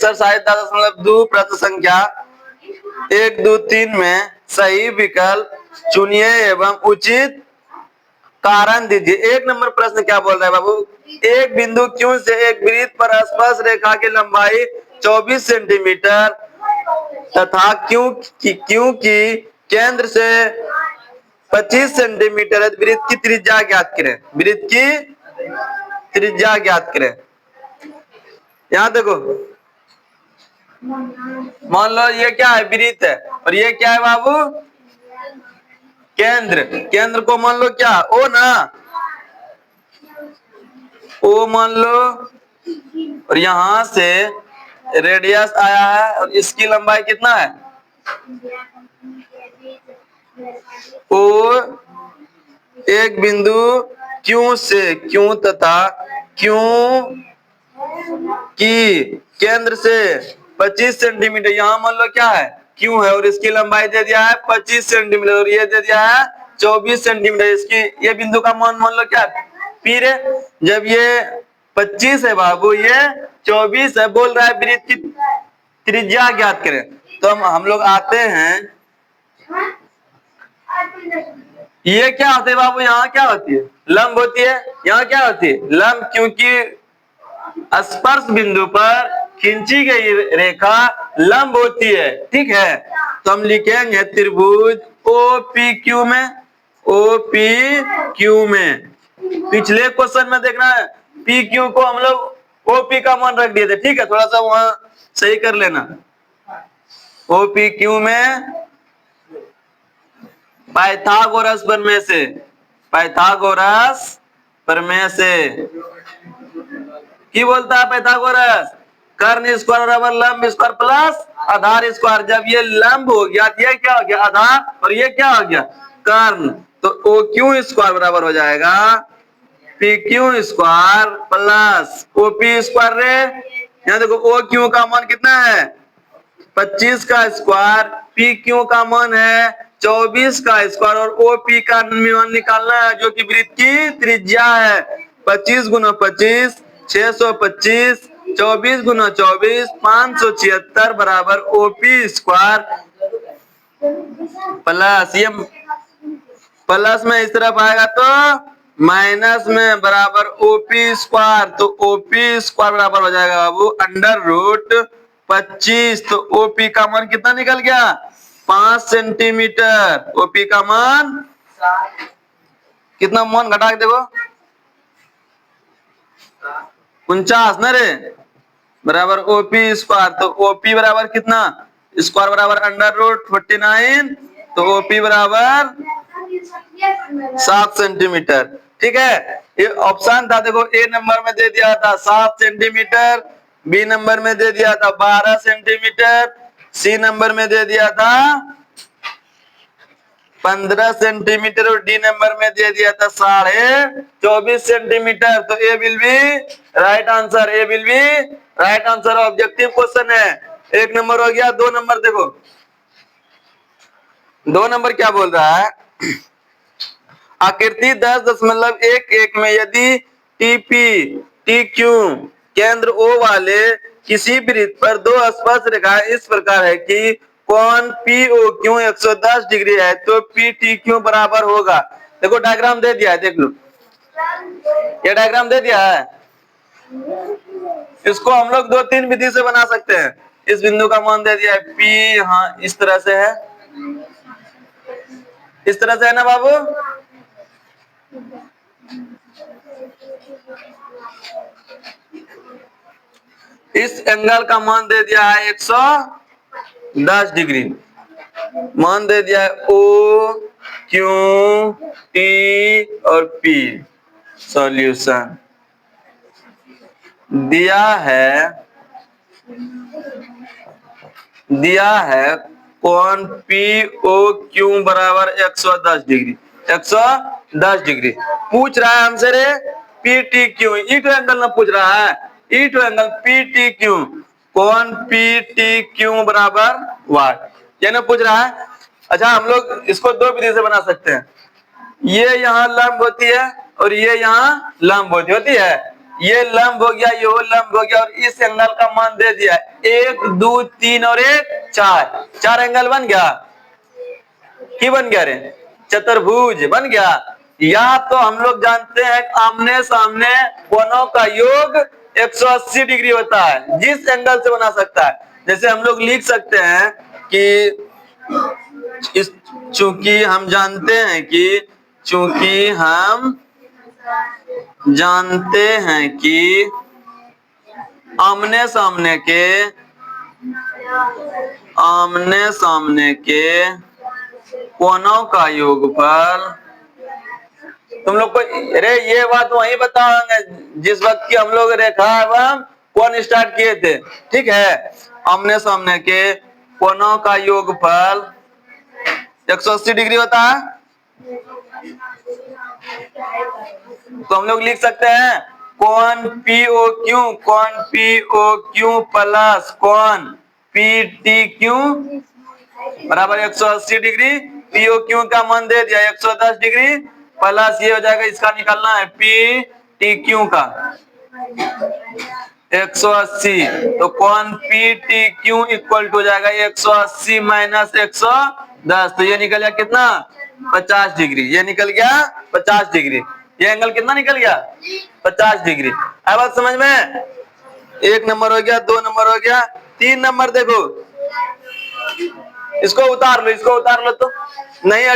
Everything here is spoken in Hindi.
एक्सरसाइज 10.2 प्रश्न संख्या 1, 2, 3 में सही विकल्प चुनिए एवं उचित कारण दीजिए। 1 नंबर प्रश्न क्या बोल रहा है बाबू? एक बिंदु क्यू से एक वृत्त पर स्पर्श रेखा की लंबाई 24 सेंटीमीटर तथा क्यू की केंद्र से 25 सेंटीमीटर वृत्त की त्रिज्या ज्ञात करें। वृत्त की त्रिज्या ज्ञात करें। यहाँ देखो, मान लो ये क्या है? वृत्त है। और ये क्या है बाबू? केंद्र। केंद्र को मान लो क्या? ओ ना, ओ मान लो। और यहां से रेडियस आया है और इसकी लंबाई कितना है? ओ एक बिंदु क्यू से क्यू तथा क्यू की केंद्र से 25 सेंटीमीटर, यहाँ मान लो क्या है? क्यू है और इसकी लंबाई दे दिया है 25 सेंटीमीटर और ये दे दिया है 24 सेंटीमीटर। इसकी ये बिंदु का मान लो क्या? फिर जब ये 25 है बाबू, ये 24 है, बोल रहा है वृत्त की त्रिज्या ज्ञात करें। तो हम लोग आते हैं, ये क्या होते है बाबू? यहाँ क्या होती है? लंब होती है। यहाँ क्या होती है? लंब, क्योंकि स्पर्श बिंदु पर खींची गई रेखा लंब होती है। ठीक है, तो हम लिखेंगे त्रिभुज OPQ में, OPQ में। पिछले क्वेश्चन में देखना है PQ को हम लोग OP का मान रख दिए थे। ठीक है, थोड़ा सा वहां सही कर लेना। OPQ में पाइथागोरस प्रमेय से, पाइथागोरस प्रमेय से की बोलता है पाइथागोरस? कर्ण स्क्वायर बराबर लंब स्क्वायर प्लस आधार स्क्वायर। जब ये लंब हो गया, ये क्या हो गया? आधार, और ये क्या हो गया? कर्ण। तो OQ स्क्वायर बराबर हो जाएगा PQ square plus OP square रे। यहाँ देखो OQ का मान कितना है? 25 का स्क्वायर, PQ का मान है 24 का स्क्वायर और OP का मान निकालना है जो कि वृत्त की त्रिज्या है। 25 गुना 25 625, 24 गुना 24 576 बराबर OP स्क्वायर प्लस, ये प्लस में इस तरफ आएगा तो माइनस में बराबर OP स्क्वायर। तो OP स्क्वायर बराबर हो जाएगा बाबू √25। तो OP का मान कितना निकल गया? 5 सेंटीमीटर। OP का मान कितना? मान घटा के देखो, 49 ना रे, बराबर OP स्क्वायर। तो OP बराबर कितना? स्क्वायर बराबर √49। तो OP बराबर 7 सेंटीमीटर। ठीक है, ये ऑप्शन था। देखो, A नंबर में दे दिया था 7 सेंटीमीटर, B नंबर में दे दिया था 12 सेंटीमीटर, C नंबर में दे दिया था 15 सेंटीमीटर और D नंबर में दे दिया था 24.5 सेंटीमीटर। तो A will be right answer. A will be right answer. Objective question है। 1 नंबर हो गया। 2 नंबर देखो, 2 नंबर क्या बोल रहा है? आकृति 10.11 में यदि TQ केंद्र O वाले किसी वृत्त पर दो स्पर्श रेखाएं इस प्रकार है कि कोण POQ 110 डिग्री है तो PTQ बराबर होगा। देखो डायग्राम दे दिया है, देख लो, ये डायग्राम दे दिया है। इसको हम लोग 2-3 विधि से बना सकते हैं। इस बिंदु का मान दे दिया है P, हाँ इस तरह से है, इस तरह से है ना बाबू? इस एंगल का मान दे दिया है 110 डिग्री। मान दे दिया है O, Q, T और P। सॉल्यूशन दिया है कोण POQ बराबर 110 डिग्री। 110 डिग्री पूछ रहा है हमसे रे PTQ। ई ट्रायंगल ना पूछ रहा है, ई ट्रायंगल PTQ, कोण PTQ बराबर वाट, ये ना पूछ रहा है। अच्छा, हम लोग इसको 2 विधि से बना सकते हैं। ये यहाँ लंब होती है और ये यहाँ लंब होती है। ये लंब हो गया, ये वो लंब हो गया, और इस एंगल का मान दे दिया 1 2 3 और 1 4, 4 एंगल बन गया। की बन गया रे? चतुर्भुज बन गया। या तो हम लोग जानते हैं आमने सामने कोणों का योग 180 डिग्री होता है, जिस एंगल से बना सकता है। जैसे हम लोग लिख सकते हैं कि चूंकि हम जानते हैं कि आमने सामने के कोणों का योगफल, तुम लोग को अरे ये बात वही बताओगे जिस वक्त की हम लोग रेखा एवं कोण स्टार्ट किए थे। ठीक है, आमने सामने के कोणों का योगफल 180 डिग्री होता है। तो हम लोग लिख सकते हैं कोण POQ प्लस कोण PTQ बराबर 180 डिग्री। POQ का मान दे दिया 110 डिग्री, प्लस ये हो जाएगा, इसका निकालना है PTQ का 180। तो कोण PTQ इक्वल टू हो जाएगा 180 माइनस 110, तो ये निकल गया कितना? 50 डिग्री। ये निकल गया 50 डिग्री। ये एंगल कितना निकल गया? 50 डिग्री। अब बात समझ में? 1 नंबर हो गया, 2 नंबर हो गया, 3 नंबर देखो, इसको उतार लो तो नहीं